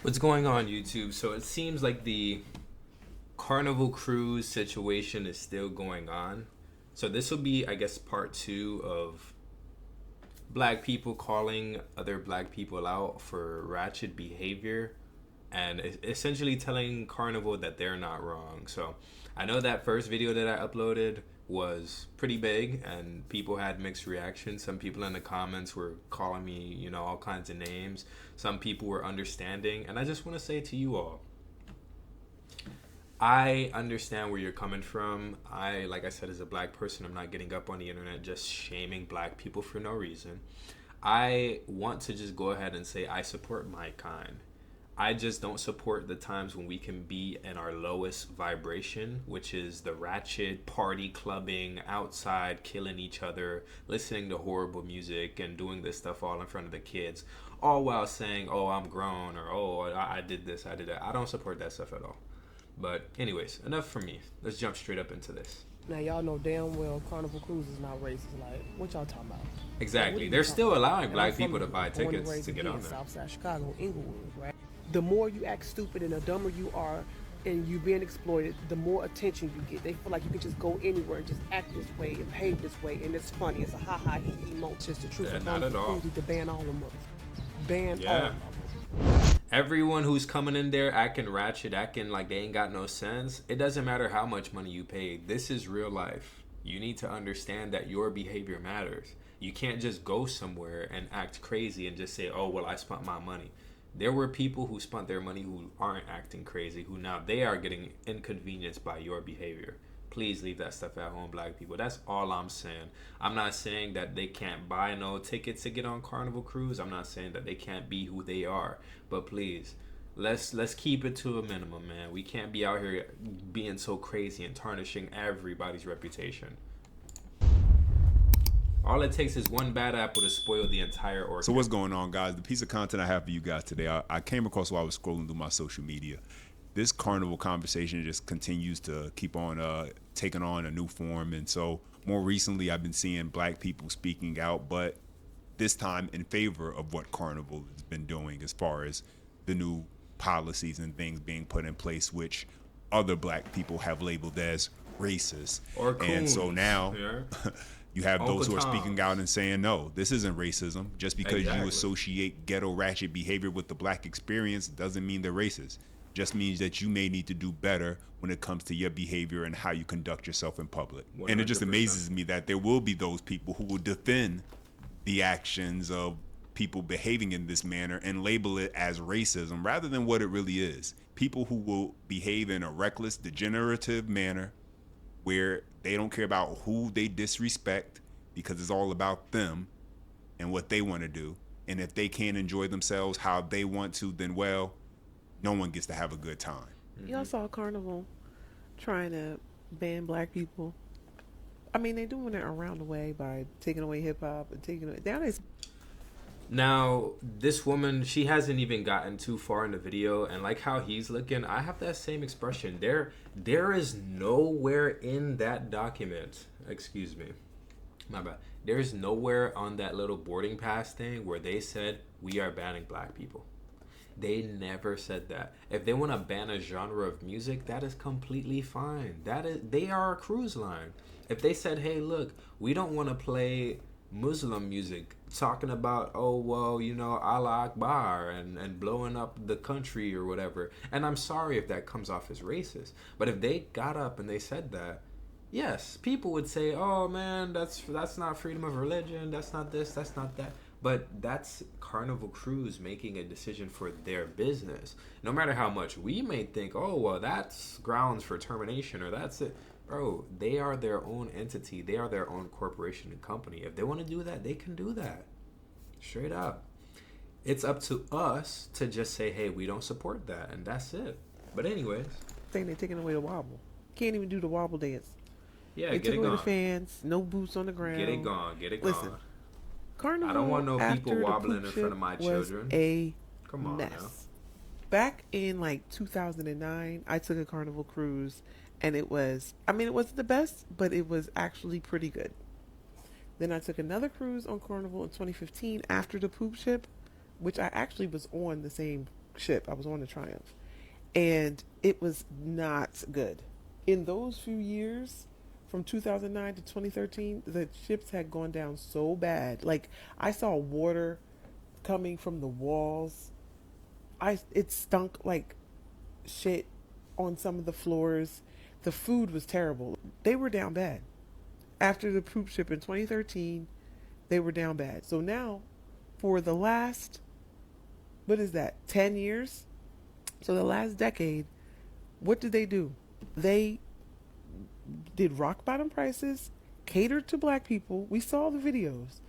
What's going on, YouTube? So it seems like the Carnival cruise situation is still going on. So this will be, I guess, part two of black people calling other black people out for ratchet behavior and essentially telling Carnival that they're not wrong. So I know that first video that I uploaded was pretty big and people had mixed reactions. Some people in the comments were calling me, all kinds of names. Some people were understanding. And I just want to say to you all, I understand where you're coming from. Like I said, as a black person, I'm not getting up on the internet just shaming black people for no reason. I want to just go ahead and say I support my kind. I just don't support the times when we can be in our lowest vibration, which is the ratchet party clubbing, outside killing each other, listening to horrible music, and doing this stuff all in front of the kids, all while saying, "Oh, I'm grown," or "Oh, I did this, I did that." I don't support that stuff at all. But anyways, enough from me. Let's jump straight up into this. Now y'all know damn well Carnival Cruise is not racist. Like, what y'all talking about? Exactly. They're still allowing black people to buy tickets to get on there. Southside Chicago, Inglewood, right? The more you act stupid and the dumber you are, and you being exploited, the more attention you get. They feel like you can just go anywhere and just act this way and behave this way, and it's funny. It's a ha ha he he moment. It's just the truth. Yeah, not at all. To ban all of them. Ban all of them. Everyone who's coming in there acting ratchet, acting like they ain't got no sense, it doesn't matter how much money you paid. This is real life. You need to understand that your behavior matters. You can't just go somewhere and act crazy and just say, "Oh, well, I spent my money." There were people who spent their money who aren't acting crazy, who now they are getting inconvenienced by your behavior. Please leave that stuff at home, black people. That's all I'm saying. I'm not saying that they can't buy no tickets to get on Carnival Cruise. I'm not saying that they can't be who they are. But please, let's keep it to a minimum, man. We can't be out here being so crazy and tarnishing everybody's reputation. All it takes is one bad apple to spoil the entire orchard. So what's going on, guys? The piece of content I have for you guys today, I came across while I was scrolling through my social media. This Carnival conversation just continues to keep on taking on a new form. And so more recently, I've been seeing black people speaking out, but this time in favor of what Carnival has been doing as far as the new policies and things being put in place, which other black people have labeled as racist. Or coons. And so now you have Uncle those who are Tom's. speaking out and saying, no, this isn't racism. Just because Exactly. you associate ghetto ratchet behavior with the black experience doesn't mean they're racist. Just means that you may need to do better when it comes to your behavior and how you conduct yourself in public. 100%. And it just amazes me that there will be those people who will defend the actions of people behaving in this manner and label it as racism rather than what it really is. People who will behave in a reckless, degenerative manner where they don't care about who they disrespect because it's all about them and what they want to do. And if they can't enjoy themselves how they want to, then well, no one gets to have a good time. Y'all saw Carnival trying to ban black people. I mean, they're doing it around the way by taking away hip hop and taking it down. Now, this woman, she hasn't even gotten too far in the video, and like how he's looking, I have that same expression. There is nowhere in that document, excuse me, my bad. There's nowhere on that little boarding pass thing where they said we are banning black people. They never said that. If they want to ban a genre of music, that is completely fine. They are a cruise line. If they said, "Hey, look, we don't want to play Muslim music talking about, oh, well, Allah Akbar and blowing up the country or whatever." And I'm sorry if that comes off as racist. But if they got up and they said that, yes, people would say, "Oh, man, that's not freedom of religion. That's not this, that's not that." But that's Carnival Cruise making a decision for their business. No matter how much we may think, "Oh, well, that's grounds for termination," or "That's it." Bro, they are their own entity. They are their own corporation and company. If they want to do that, they can do that. Straight up. It's up to us to just say, "Hey, we don't support that," and that's it. But anyways. I think they're taking away the wobble. Can't even do the wobble dance. Yeah, they get took it away gone. the fans, no boots on the ground. Get it gone. Get it Listen, gone. Carnival, I don't want no people after the wobbling poop in front of my ship was children. A Come on mess. now. Back in like 2009, I took a Carnival cruise, and it wasn't the best, but it was actually pretty good. Then I took another cruise on Carnival in 2015 after the poop ship, which I actually was on the same ship. I was on the Triumph, and it was not good. In those few years, from 2009 to 2013, the ships had gone down so bad. Like, I saw water coming from the walls. It stunk like shit on some of the floors. The food was terrible. They were down bad. After the poop ship in 2013, they were down bad. So now, for the last, what is that, 10 years? So the last decade, what did they do? They did rock bottom prices, catered to black people. We saw the videos.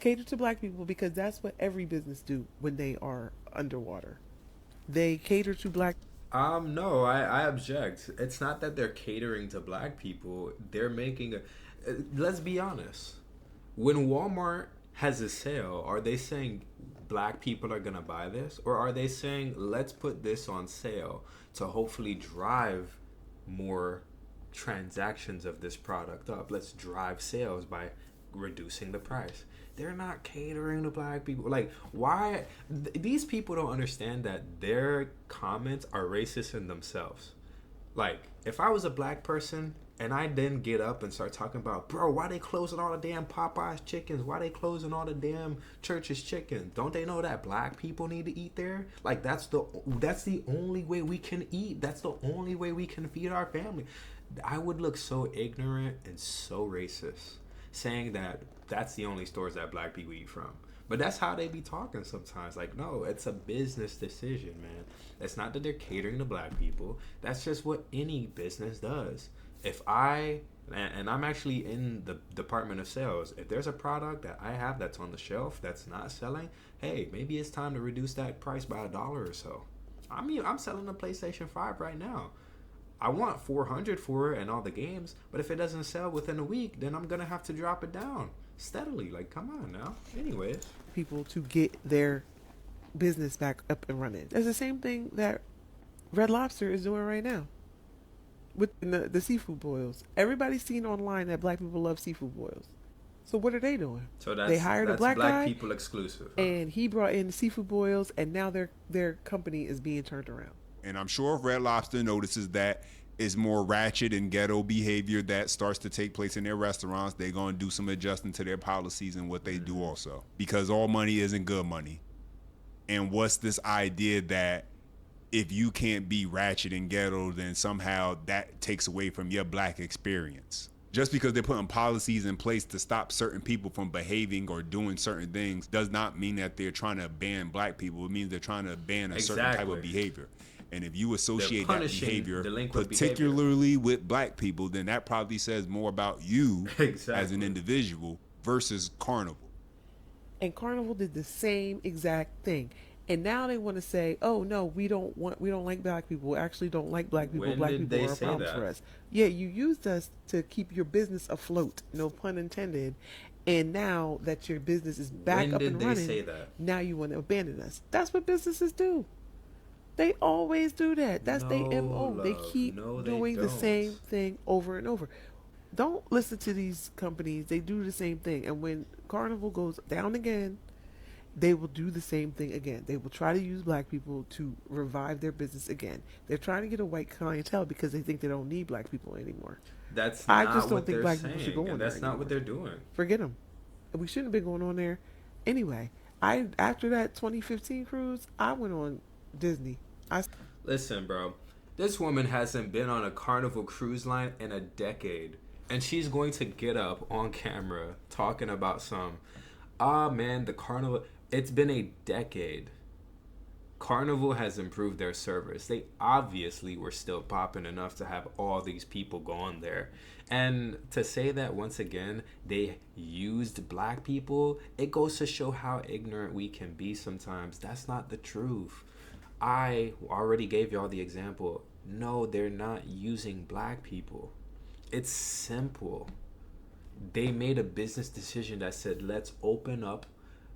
Catered to black people because that's what every business do when they are underwater. They cater to black. No, I object. It's not that they're catering to black people. They're making a. Let's be honest. When Walmart has a sale, are they saying black people are gonna buy this, or are they saying let's put this on sale to hopefully drive more transactions of this product up? Let's drive sales by reducing the price. They're not catering to black people. Like, why? These people don't understand that their comments are racist in themselves. Like, if I was a black person and I then get up and start talking about, bro, why they closing all the damn Popeye's chickens? Why they closing all the damn Church's chickens? Don't they know that black people need to eat there? Like, that's the only way we can eat. That's the only way we can feed our family. I would look so ignorant and so racist saying that that's the only stores that black people eat from. But that's how they be talking sometimes. Like, no, it's a business decision, man. It's not that they're catering to black people. That's just what any business does. If and I'm actually in the department of sales, if there's a product that I have that's on the shelf that's not selling, hey, maybe it's time to reduce that price by $1 or so. I mean, I'm selling a PlayStation 5 right now. I want $400 for it and all the games, but if it doesn't sell within a week, then I'm gonna have to drop it down steadily. Like, come on now. Anyways, People to get their business back up and running. It's the same thing that Red Lobster is doing right now with the seafood boils. Everybody's seen online that black people love seafood boils. So what are they doing? so They hired a black guy, people exclusive. Huh? and he brought in seafood boils, and now their company is being turned around. And I'm sure if Red Lobster notices that it's more ratchet and ghetto behavior that starts to take place in their restaurants, they're going to do some adjusting to their policies and what they do also. Because all money isn't good money. And what's this idea that if you can't be ratchet and ghetto, then somehow that takes away from your black experience? Just because they're putting policies in place to stop certain people from behaving or doing certain things does not mean that they're trying to ban black people. It means they're trying to ban a certain type of behavior. And if you associate that behavior particularly with black people, then that probably says more about you as an individual versus Carnival. And Carnival did the same exact thing. And now they want to say, "Oh no, we don't like black people. We actually don't like black people. When black did people they are a say problem that? for us." Yeah, you used us to keep your business afloat, no pun intended. And now that your business is back When up did and they running, say that? now you want to abandon us. That's what businesses do. They always do that. That's their MO. They keep doing the same thing over and over. Don't listen to these companies. They do the same thing. And when Carnival goes down again, they will do the same thing again. They will try to use black people to revive their business again. They're trying to get a white clientele because they think they don't need black people anymore. That's I not just don't what think they're black saying. people should go on And there that's not what anymore. they're doing. Forget them. We shouldn't have been going on there. Anyway, after that 2015 cruise, I went on Disney. Listen, bro. This woman hasn't been on a Carnival cruise line in a decade. And she's going to get up on camera talking about man, the Carnival. It's been a decade. Carnival has improved their service. They obviously were still popping enough to have all these people going there. And to say that once again, they used black people, it goes to show how ignorant we can be sometimes. That's not the truth. I already gave y'all the example. No, they're not using black people. It's simple. They made a business decision that said, let's open up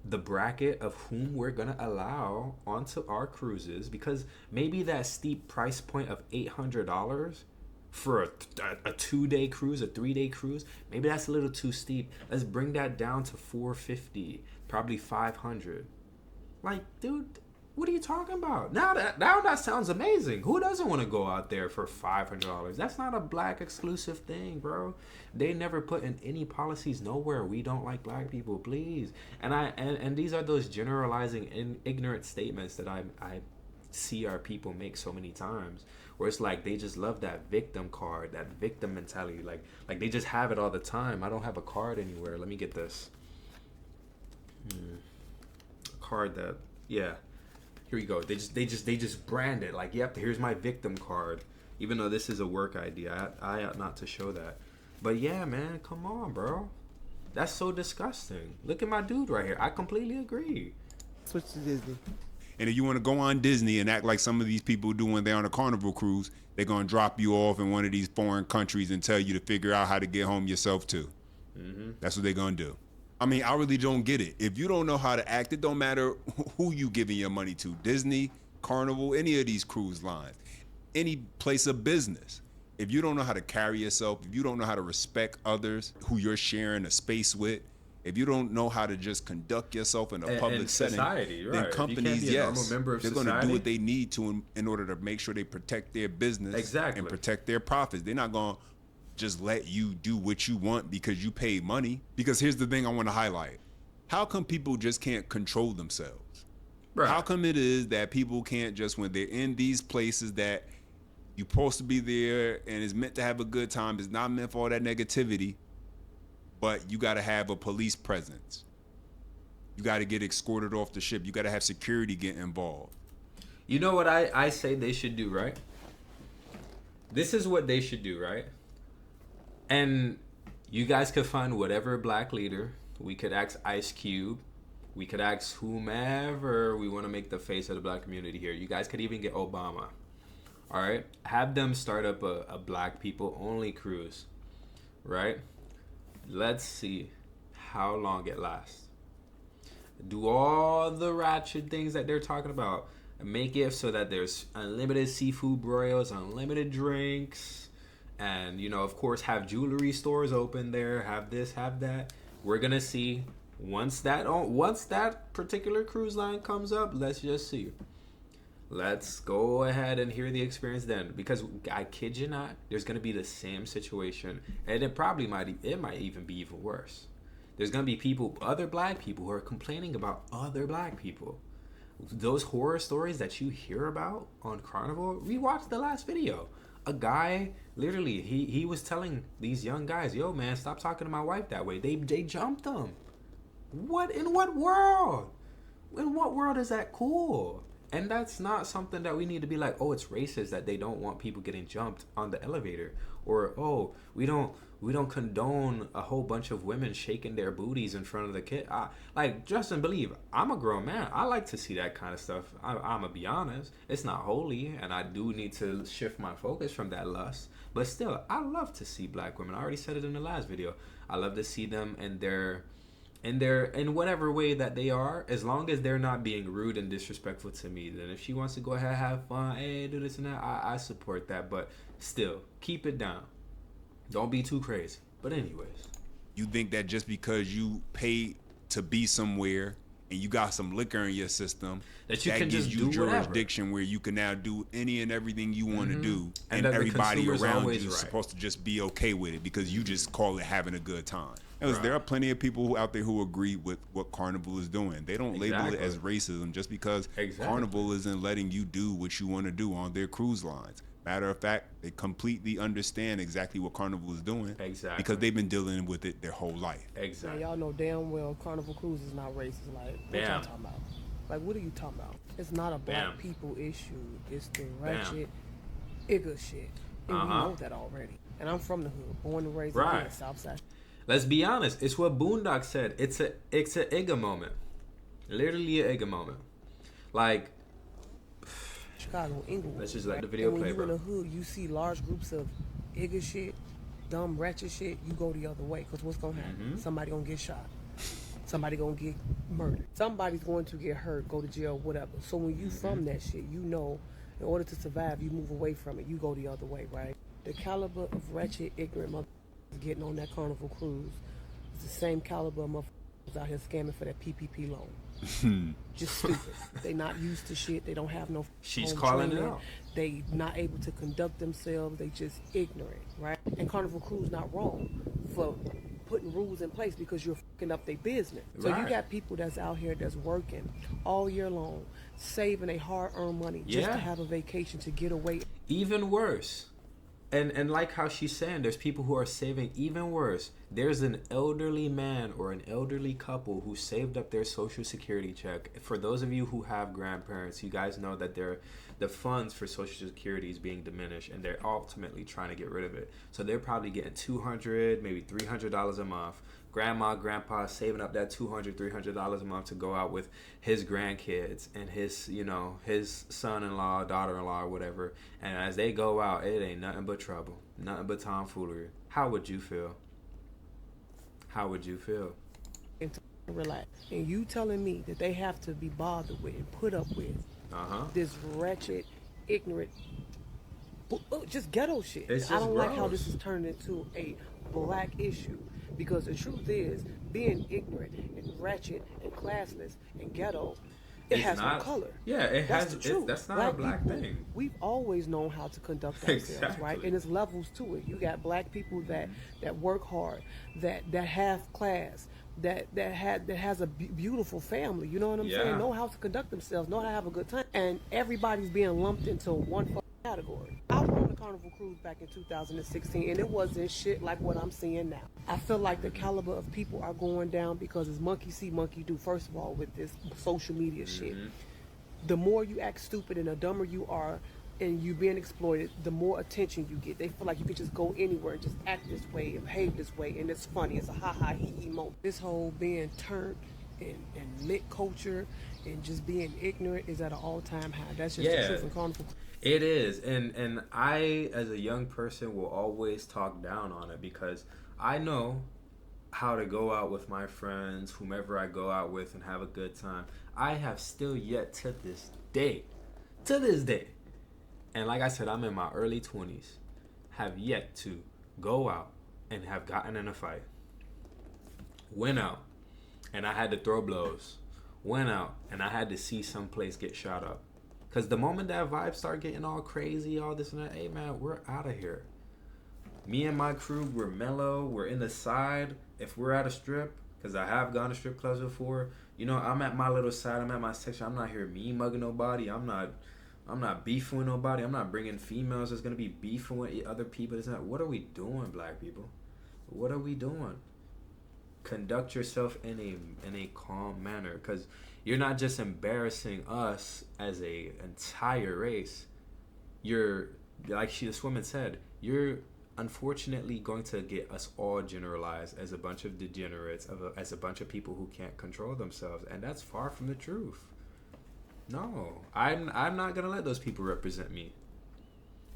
the bracket of whom we're going to allow onto our cruises, because maybe that steep price point of $800 for a 2-day cruise, a 3-day cruise, maybe that's a little too steep. Let's bring that down to $450, probably $500. Like, dude, What are you talking about? Now that sounds amazing. Who doesn't want to go out there for $500? That's not a black exclusive thing, bro. They never put in any policies nowhere. We don't like black people, please. And these are those generalizing and ignorant statements that I see our people make so many times, where it's like they just love that victim card, that victim mentality. Like they just have it all the time. I don't have a card anywhere. Let me get this. A card that, yeah. Here you go. They just brand it like, yep, here's my victim card. Even though this is a work idea, I ought not to show that. But yeah, man, come on, bro. That's so disgusting. Look at my dude right here. I completely agree. Switch to Disney. And if you want to go on Disney and act like some of these people do when they're on a Carnival cruise, they're going to drop you off in one of these foreign countries and tell you to figure out how to get home yourself too. Mm-hmm. That's what they're going to do. I mean, I really don't get it. If you don't know how to act, it don't matter who you giving your money to. Disney, Carnival, any of these cruise lines, any place of business. If you don't know how to carry yourself, if you don't know how to respect others who you're sharing a space with, if you don't know how to just conduct yourself in a public setting, society, then right. companies, yes, they're going to do what they need to in order to make sure they protect their business and protect their profits. They're not going to just let you do what you want because you paid money. Because here's the thing I want to highlight. How come people just can't control themselves? Right. How come it is that people can't just, when they're in these places that you're supposed to be there and it's meant to have a good time, it's not meant for all that negativity, but you got to have a police presence. You got to get escorted off the ship. You got to have security get involved. You know what I say they should do, right? This is what they should do, right? And you guys could find whatever black leader. We could ask Ice Cube. We could ask whomever we want to make the face of the black community here. You guys could even get Obama. All right? Have them start up a black people only cruise. Right? Let's see how long it lasts. Do all the ratchet things that they're talking about. Make it so that there's unlimited seafood broils, unlimited drinks. And, you know, of course, have jewelry stores open there. Have this, have that. We're going to see once that particular cruise line comes up, let's just see. Let's go ahead and hear the experience then. Because I kid you not, there's going to be the same situation. And it might even be even worse. There's going to be people, other black people, who are complaining about other black people. Those horror stories that you hear about on Carnival, we watched the last video. A guy, literally, he was telling these young guys, yo, man, stop talking to my wife that way. They jumped him. In what world? In what world is that cool? And that's not something that we need to be like, oh, it's racist that they don't want people getting jumped on the elevator. Or, oh, we don't condone a whole bunch of women shaking their booties in front of the kid. Like, trust and believe, I'm a grown man. I like to see that kind of stuff. I'm going to be honest. It's not holy, and I do need to shift my focus from that lust. But still, I love to see black women. I already said it in the last video. I love to see them in whatever way that they are, as long as they're not being rude and disrespectful to me. Then if she wants to go ahead and have fun, hey, do this and that, I support that. But still, keep it down. Don't be too crazy. But anyways. You think that just because you pay to be somewhere and you got some liquor in your system, that can gives just you do jurisdiction whatever. Where you can now do any and everything you want to do. And everybody around you is right. supposed to just be okay with it because you just call it having a good time. Right. There are plenty of people out there who agree with what Carnival is doing. They don't label it as racism just because Carnival isn't letting you do what you want to do on their cruise lines. Matter of fact, they completely understand exactly what Carnival is doing. Exactly. Because they've been dealing with it their whole life. Exactly. Now, y'all know damn well Carnival Cruise is not racist. Like, what y'all talking about? Like, what are you talking about? It's not a black people issue. It's the ratchet, igga shit. And we know that already. And I'm from the hood, born and raised in the South Side. Let's be honest. It's what Boondock said. It's a igga moment. Literally a igga moment. Like, Chicago, Inglewood. Let's just let the video play, bro. When you in the hood, you see large groups of igga shit, dumb ratchet shit, you go the other way. Because what's going to happen? Somebody going to get shot. Somebody going to get murdered. Somebody's going to get hurt, go to jail, whatever. So when you from that shit, you know, in order to survive, you move away from it. You go the other way, right? The caliber of ratchet, ignorant motherfuckers getting on that Carnival cruise is the same caliber of motherfuckers out here scamming for that PPP loan. Just stupid. They not used to shit. They don't have no She's home calling it training. out. They not able to conduct themselves. They just ignorant, right? And Carnival Crew's not wrong for putting rules in place because you're fucking up their business. So Right. you got people that's out here that's working all year long, saving their hard-earned money just Yeah. to have a vacation to get away. Even worse. And like how she's saying, there's people who are saving even worse. There's an elderly man or an elderly couple who saved up their social security check. For those of you who have grandparents, you guys know that the funds for social security is being diminished, and they're ultimately trying to get rid of it. So they're probably getting $200, maybe $300 a month. Grandma, grandpa saving up that $200, $300 a month to go out with his grandkids and his son-in-law, daughter-in-law, or whatever. And as they go out, it ain't nothing but trouble, nothing but tomfoolery. How would you feel? How would you feel? And to relax. And you telling me that they have to be bothered with and put up with this wretched, ignorant, just ghetto shit. It's just I don't like how gross. this is turned into a black issue, because the truth is, being ignorant and wretched and classless and ghetto, it It's has not- no color. yeah, it That's has- the truth. that's not a black people, thing. We've always known how to conduct ourselves, right? Exactly. And there's levels to it. You got black people that work hard, that have class, that has a beautiful family. You know what I'm Yeah. saying? Know how to conduct themselves, know how to have a good time, and everybody's being lumped into one fucking category. I was on the Carnival cruise back in 2016, and it wasn't shit like what I'm seeing now. I feel like the caliber of people are going down because it's monkey see, monkey do. First of all, with this social media shit, the more you act stupid and the dumber you are, and you being exploited, the more attention you get. They feel like you can just go anywhere and just act this way and behave this way, and it's funny. It's a ha-ha, hee-hee moment. This whole being turned and lit culture and just being ignorant is at an all-time high. That's just the truth in Carnival. It is, and I, as a young person, will always talk down on it because I know how to go out with my friends, whomever I go out with, and have a good time. I have still yet to this day, and like I said, I'm in my early 20s, have yet to go out and have gotten in a fight. Went out, and I had to throw blows. Went out, and I had to see someplace get shot up. Because the moment that vibes start getting all crazy, all this and that, hey man, we're out of here. Me and my crew, we're mellow, we're in the side. If we're at a strip, because I have gone to strip clubs before, I'm at my little side, I'm at my section. I'm not here mean mugging nobody. I'm not beefing with nobody. I'm not bringing females that's going to be beefing with other people. It's not, what are we doing, black people? What are we doing? Conduct yourself in a calm manner, because you're not just embarrassing us as a entire race. You're, like this woman said, you're unfortunately going to get us all generalized as a bunch of degenerates, as a bunch of people who can't control themselves, and that's far from the truth. No, I'm not gonna let those people represent me.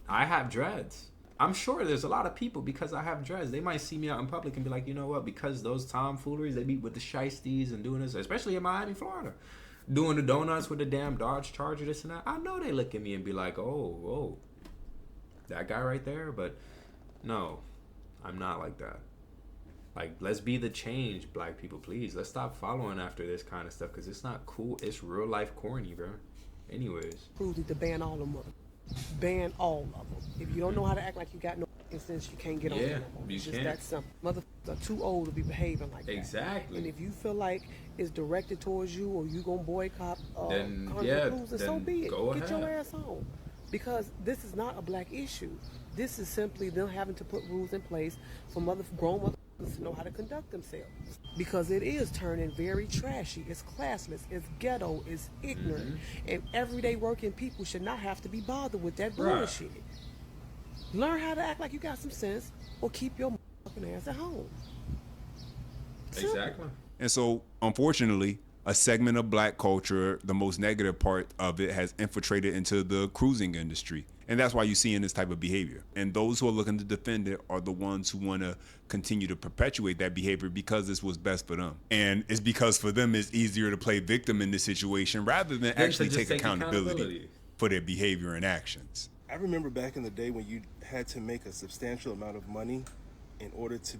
I have dreads. I'm sure there's a lot of people, because I have dreads, they might see me out in public and be like, you know what, because those tomfooleries, they be with the shiesties and doing this, especially in Miami, Florida, doing the donuts with the damn Dodge Charger, this and that. I know they look at me and be like, oh, that guy right there. But no, I'm not like that. Like, let's be the change, black people, please. Let's stop following after this kind of stuff, because it's not cool. It's real life corny, bro. Anyways. Crews need to ban all of them. Ban all of them. If you don't know how to act like you got no sense, you can't get on there no more. It's just that simple. Motherfuckers are too old to be behaving like that. Exactly. And if you feel like it's directed towards you, or you gonna boycott Carnival Cruise, then so be it. Get your ass on. Because this is not a black issue. This is simply them having to put rules in place for grown motherfuckers to know how to conduct themselves. Because it is turning very trashy. It's classless. It's ghetto. It's ignorant. And everyday working people should not have to be bothered with that bullshit. Learn how to act like you got some sense, or keep your motherfucking ass at home. Simple. Exactly. And so, unfortunately, a segment of black culture, the most negative part of it, has infiltrated into the cruising industry. And that's why you're seeing this type of behavior. And those who are looking to defend it are the ones who want to continue to perpetuate that behavior because this was best for them. And it's because for them it's easier to play victim in this situation rather than actually take accountability for their behavior and actions. I remember back in the day when you had to make a substantial amount of money in order to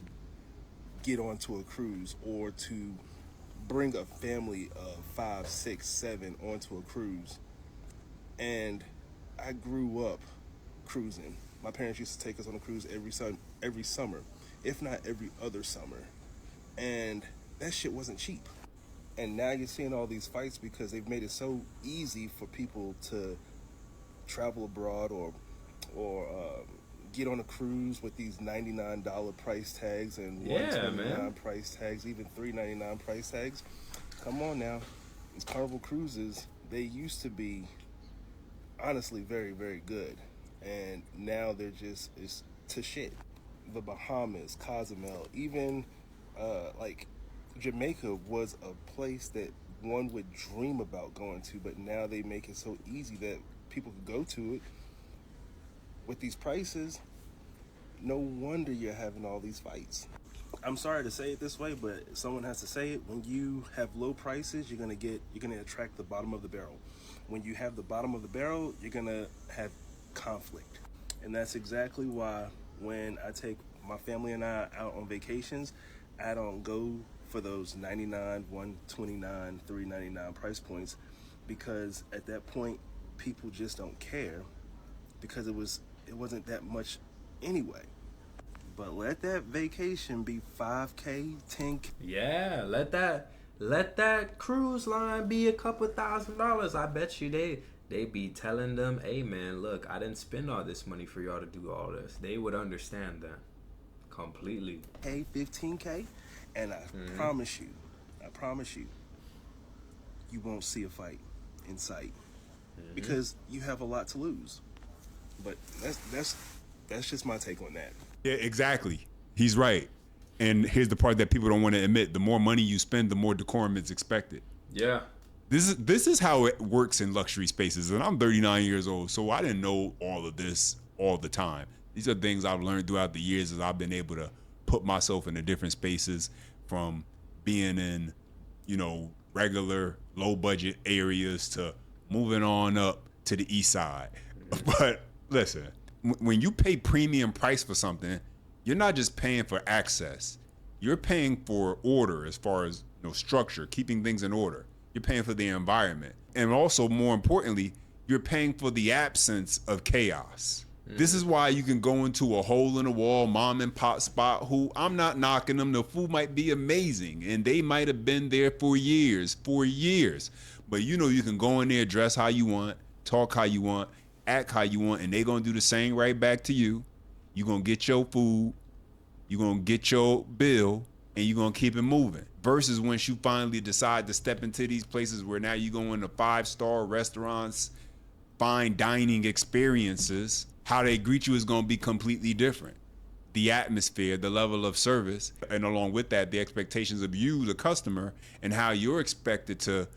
get onto a cruise or to bring a family of 5, 6, 7 onto a cruise. And I grew up cruising. My parents used to take us on a cruise every summer, if not every other summer. And that shit wasn't cheap. And now you're seeing all these fights because they've made it so easy for people to travel abroad or get on a cruise with these $99 price tags and $129 price tags, even $3.99 price tags. Come on now, these Carnival cruises, they used to be honestly very, very good, and now they're just it's to shit. The Bahamas, Cozumel, even like Jamaica was a place that one would dream about going to, but now they make it so easy that people could go to it. With these prices, no wonder you're having all these fights. I'm sorry to say it this way, but someone has to say it. When you have low prices, you're gonna attract the bottom of the barrel. When you have the bottom of the barrel, you're gonna have conflict. And that's exactly why when I take my family and I out on vacations, I don't go for those $99, $129, $3.99 price points, because at that point people just don't care, because it wasn't that much anyway. But let that vacation be $5K, $10K. Yeah, let that cruise line be a couple $1,000s. I bet you they be telling them, hey man, look, I didn't spend all this money for y'all to do all this. They would understand that completely. Hey, 15K, and I promise you, you won't see a fight in sight, because you have a lot to lose. But that's just my take on that. Yeah, exactly. He's right. And here's the part that people don't want to admit: the more money you spend, the more decorum is expected. Yeah. This is how it works in luxury spaces. And I'm 39 years old, so I didn't know all of this all the time. These are things I've learned throughout the years as I've been able to put myself into different spaces, from being in, regular low budget areas to moving on up to the east side. But listen, when you pay premium price for something, you're not just paying for access. You're paying for order, as far as structure, keeping things in order. You're paying for the environment. And also, more importantly, you're paying for the absence of chaos. This is why you can go into a hole in the wall mom and pop spot, who, I'm not knocking them, the food might be amazing and they might have been there for years. But you can go in there, dress how you want, talk how you want, act how you want, and they gonna do the same right back to you. You gonna get your food, you gonna get your bill, and you gonna keep it moving. Versus once you finally decide to step into these places where now you go into 5-star restaurants, fine dining experiences, how they greet you is gonna be completely different. The atmosphere, the level of service, and along with that, the expectations of you, the customer, and how you're expected to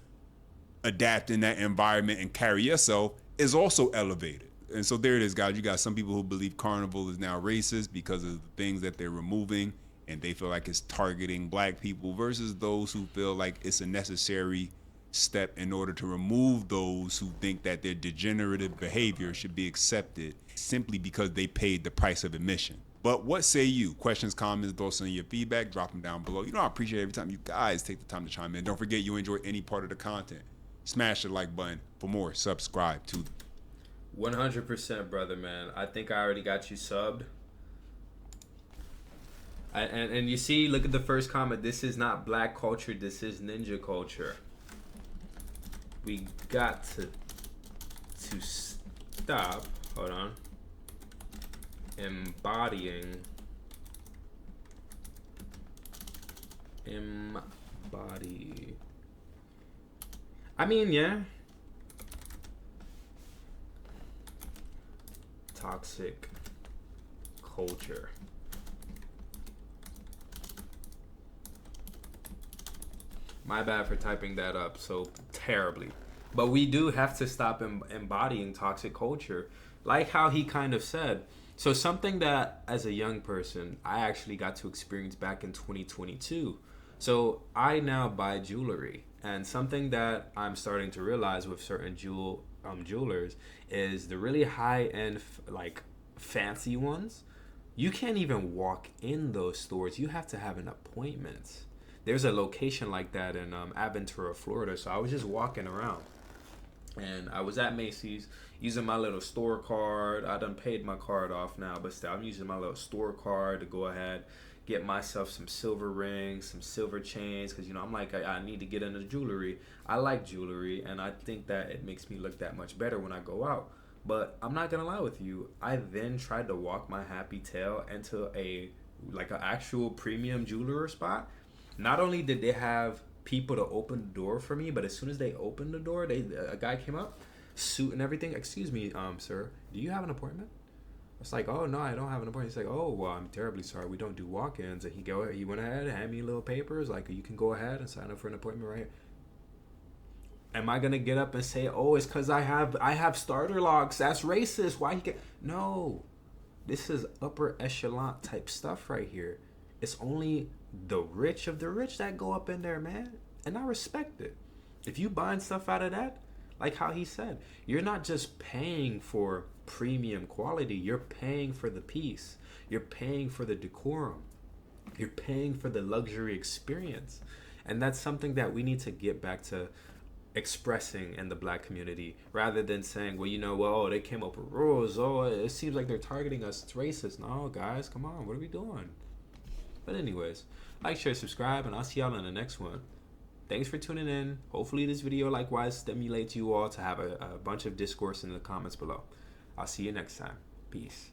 adapt in that environment and carry yourself is also elevated. And so there it is, guys. You got some people who believe Carnival is now racist because of the things that they're removing, and they feel like it's targeting black people, versus those who feel like it's a necessary step in order to remove those who think that their degenerative behavior should be accepted simply because they paid the price of admission. But what say you? Questions, comments, thoughts, and your feedback, drop them down below. I appreciate every time you guys take the time to chime in. Don't forget, you enjoy any part of the content, smash the like button. For more, subscribe to 100%, brother, man. I think I already got you subbed. And you see, look at the first comment. This is not black culture. This is ninja culture. We got to stop. Hold on. Embody. I mean, yeah. Toxic culture. My bad for typing that up so terribly. But we do have to stop embodying toxic culture. Like how he kind of said. So something that, as a young person, I actually got to experience back in 2022. So I now buy jewelry. And something that I'm starting to realize with certain jewelers is the really high-end, like, fancy ones. You can't even walk in those stores. You have to have an appointment. there's a location like that in Aventura, Florida. So I was just walking around, and I was at Macy's using my little store card. I done paid my card off now, but still, I'm using my little store card to go ahead, get myself some silver rings, some silver chains, because, you know, I'm like, I need to get into jewelry. I like jewelry, and I think that it makes me look that much better when I go out. But I'm not gonna lie with you, I then tried to walk my happy tail into an actual premium jeweler spot. Not only did they have people to open the door for me, but as soon as they opened the door, a guy came up, suit and everything. Excuse me, sir, do you have an appointment? I was like, oh no, I don't have an appointment. He's like, oh well, I'm terribly sorry, we don't do walk-ins. And he went ahead and handed me little papers like, you can go ahead and sign up for an appointment right here. Am I gonna get up and say, oh, it's because I have starter locks? That's racist. Why you get? No, this is upper echelon type stuff right here. It's only the rich of the rich that go up in there, man. And I respect it. If you buying stuff out of that, like how he said, you're not just paying for premium quality. You're paying for the piece. You're paying for the decorum. You're paying for the luxury experience. And that's something that we need to get back to expressing in the black community, rather than saying, well, you know, well, they came up with rules. Oh, it seems like they're targeting us. It's racist. No, guys, come on. What are we doing? But anyways, like, share, subscribe, and I'll see y'all in the next one. Thanks for tuning in. Hopefully this video likewise stimulates you all to have a bunch of discourse in the comments below. I'll see you next time. Peace.